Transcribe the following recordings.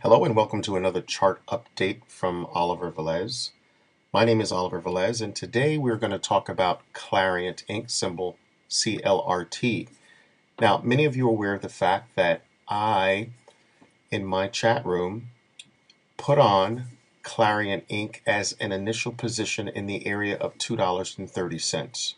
Hello and welcome to another chart update from Oliver Velez. My name is Oliver Velez and today we're going to talk about Clariant ink symbol CLRT. Now, many of you are aware of the fact that I, in my chat room, put on Clariant ink as an initial position in the area of $2.30.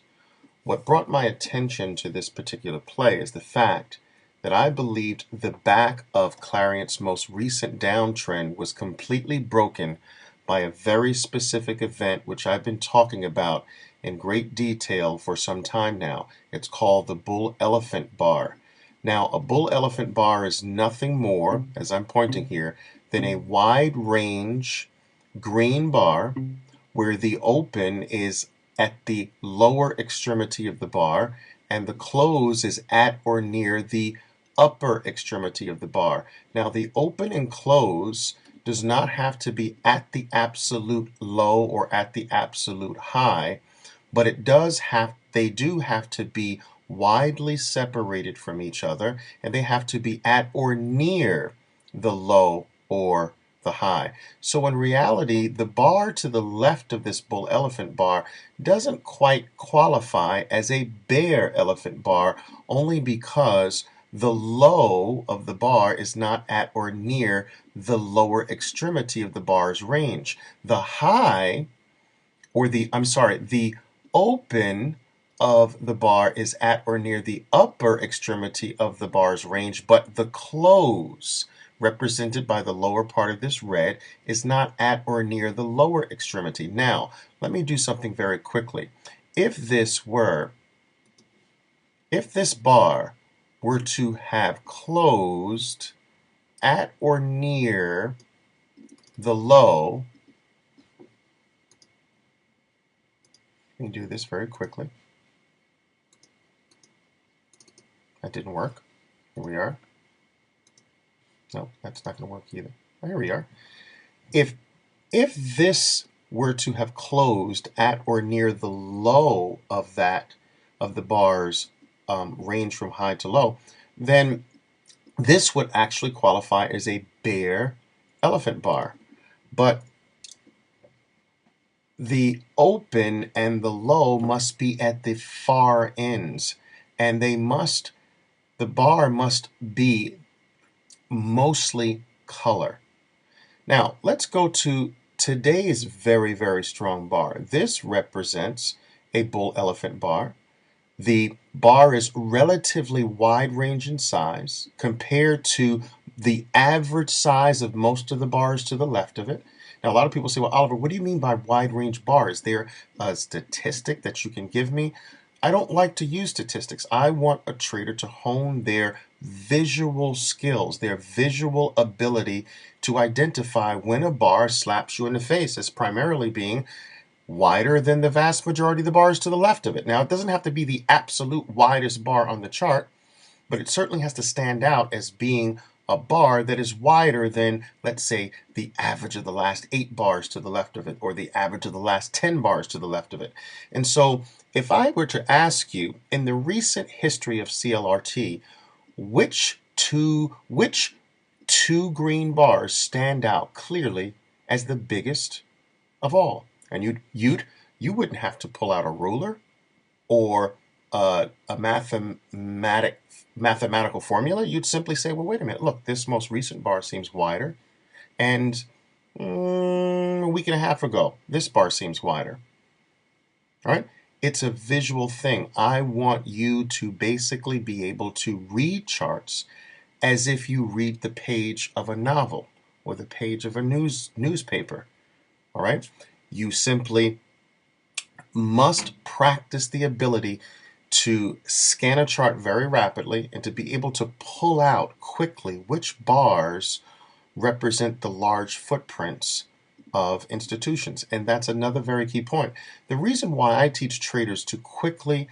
What brought my attention to this particular play is the fact that I believed the back of Clariant's most recent downtrend was completely broken by a very specific event which I've been talking about in great detail for some time now. It's called the bull elephant bar. Now, a bull elephant bar is nothing more, as I'm pointing here, than a wide range green bar where the open is at the lower extremity of the bar and the close is at or near the upper extremity of the bar. Now, the open and close does not have to be at the absolute low or at the absolute high, but they do have to be widely separated from each other, and they have to be at or near the low or the high. So in reality, the bar to the left of this bull elephant bar doesn't quite qualify as a bear elephant bar, only because the low of the bar is not at or near the lower extremity of the bar's range. The high, or the open of the bar is at or near the upper extremity of the bar's range, but the close, represented by the lower part of this red, is not at or near the lower extremity. Now, let me do something very quickly. If this bar were to have closed at or near the low, let me do this very quickly. That didn't work. Here we are. No, that's not going to work either. Oh, here we are. If this were to have closed at or near the low of the bar's range from high to low, then this would actually qualify as a bear elephant bar. But the open and the low must be at the far ends, and the bar must be mostly color. Now, let's go to today's very, very strong bar. This represents a bull elephant bar. The bar is relatively wide range in size compared to the average size of most of the bars to the left of it. Now, a lot of people say, well, Oliver, what do you mean by wide range bar? Is there a statistic that you can give me? I don't like to use statistics. I want a trader to hone their visual skills, their visual ability to identify when a bar slaps you in the face as primarily being wider than the vast majority of the bars to the left of it. Now, it doesn't have to be the absolute widest bar on the chart, but it certainly has to stand out as being a bar that is wider than, let's say, the average of the last 8 bars to the left of it, or the average of the last 10 bars to the left of it. And so, if I were to ask you, in the recent history of CLRT, which two green bars stand out clearly as the biggest of all? And you wouldn't have to pull out a ruler or a mathematical formula. You'd simply say, well, wait a minute, look, this most recent bar seems wider, and a week and a half ago, this bar seems wider. All right? It's a visual thing. I want you to basically be able to read charts as if you read the page of a novel or the page of a newspaper. All right? You simply must practice the ability to scan a chart very rapidly and to be able to pull out quickly which bars represent the large footprints of institutions. And that's another very key point. The reason why I teach traders to quickly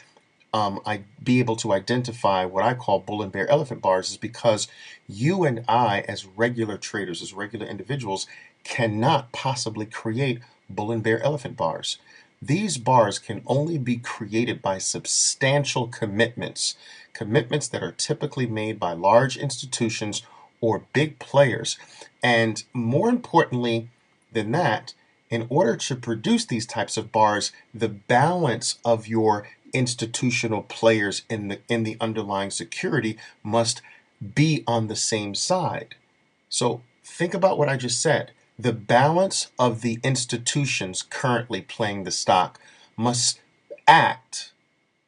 be able to identify what I call bull and bear elephant bars is because you and I, as regular traders, as regular individuals, cannot possibly create bull and bear elephant bars. These bars can only be created by substantial commitments that are typically made by large institutions or big players. And more importantly than that, in order to produce these types of bars, the balance of your institutional players in the underlying security must be on the same side. So think about what I just said. The balance of the institutions currently playing the stock must act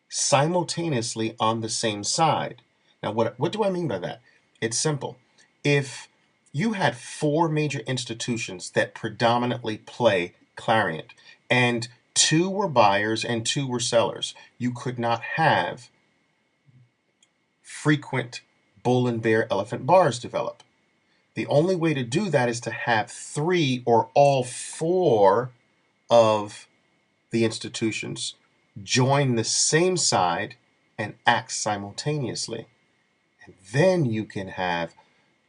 simultaneously on the same side. Now, what do I mean by that? It's simple. If you had four major institutions that predominantly play Clariant, and two were buyers and two were sellers, you could not have frequent bull and bear elephant bars develop. The only way to do that is to have three or all four of the institutions join the same side and act simultaneously. And then you can have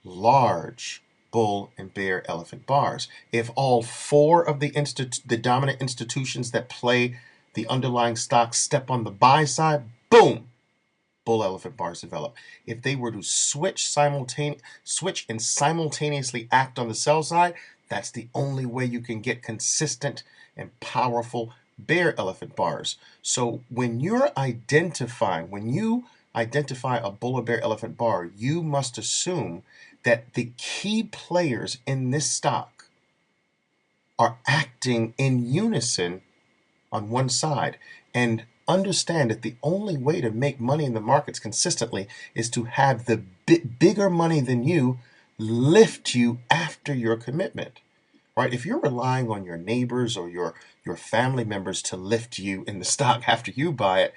large bull and bear elephant bars. If all four of the dominant institutions that play the underlying stock step on the buy side, boom, bull elephant bars develop. If they were to switch and simultaneously act on the sell side, that's the only way you can get consistent and powerful bear elephant bars. So when you identify a bull or bear elephant bar, you must assume that the key players in this stock are acting in unison on one side. And understand that the only way to make money in the markets consistently is to have the bigger money than you lift you after your commitment. Right? If you're relying on your neighbors or your family members to lift you in the stock after you buy it,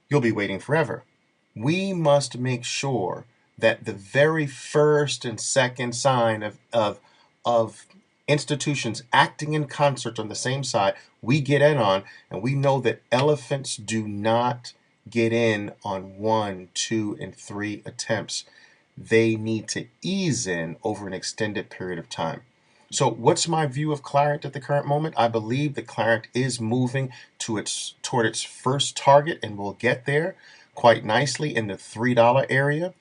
you'll be waiting forever. We must make sure that the very first and second sign of institutions acting in concert on the same side, we get in on, and we know that elephants do not get in on 1, 2, and 3 attempts. They need to ease in over an extended period of time. So what's my view of Clariant at the current moment? I believe that Clariant is moving toward its first target and will get there quite nicely in the $3 area.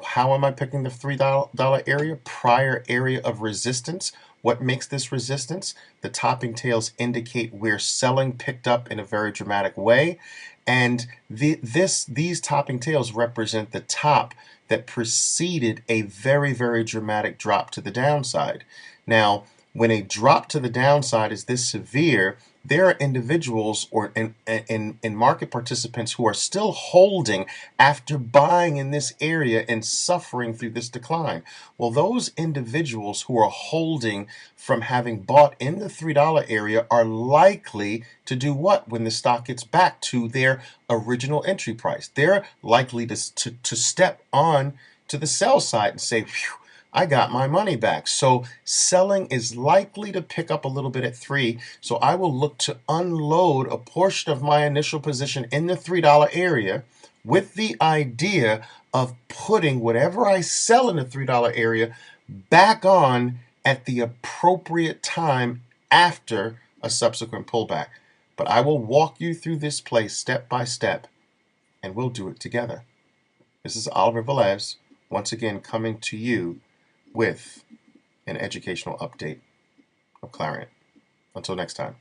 How am I picking the $3 area? Prior area of resistance. What makes this resistance? The topping tails indicate where selling picked up in a very dramatic way. And these topping tails represent the top that preceded a very, very dramatic drop to the downside. Now, when a drop to the downside is this severe, there are individuals or in market participants who are still holding after buying in this area and suffering through this decline. Well, those individuals who are holding from having bought in the $3 area are likely to do what when the stock gets back to their original entry price? They're likely to step on to the sell side and say, phew, I got my money back. So selling is likely to pick up a little bit at 3. So I will look to unload a portion of my initial position in the $3 area with the idea of putting whatever I sell in the $3 area back on at the appropriate time after a subsequent pullback. But I will walk you through this play step by step, and we'll do it together. This is Oliver Velez, once again coming to you with an educational update of Clariant. Until next time.